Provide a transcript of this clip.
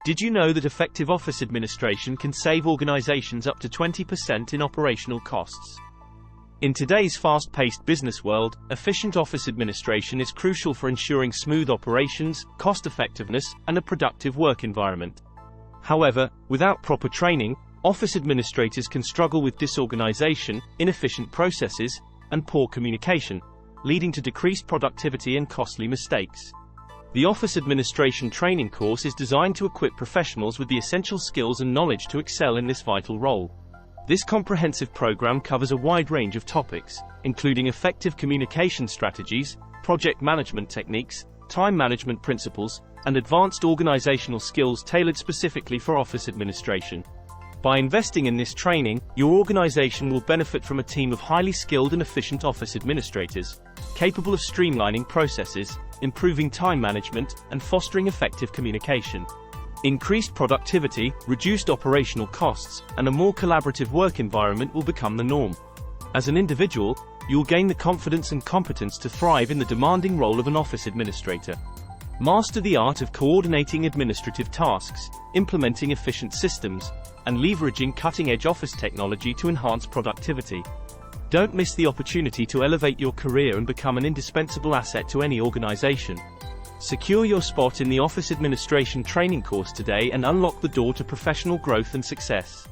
Did you know that effective office administration can save organizations up to 20% in operational costs? In today's fast-paced business world, efficient office administration is crucial for ensuring smooth operations, cost-effectiveness, and a productive work environment. However, without proper training, office administrators can struggle with disorganization, inefficient processes, and poor communication, leading to decreased productivity and costly mistakes. The Office Administration Training course is designed to equip professionals with the essential skills and knowledge to excel in this vital role. This comprehensive program covers a wide range of topics, including effective communication strategies, project management techniques, time management principles, and advanced organizational skills tailored specifically for office administration. By investing in this training, your organization will benefit from a team of highly skilled and efficient office administrators, capable of streamlining processes, improving time management, and fostering effective communication. Increased productivity, reduced operational costs, and a more collaborative work environment will become the norm. As an individual, you'll gain the confidence and competence to thrive in the demanding role of an office administrator. Master the art of coordinating administrative tasks, implementing efficient systems, and leveraging cutting-edge office technology to enhance productivity. Don't miss the opportunity to elevate your career and become an indispensable asset to any organization. Secure your spot in the Office Administration Training course today and unlock the door to professional growth and success.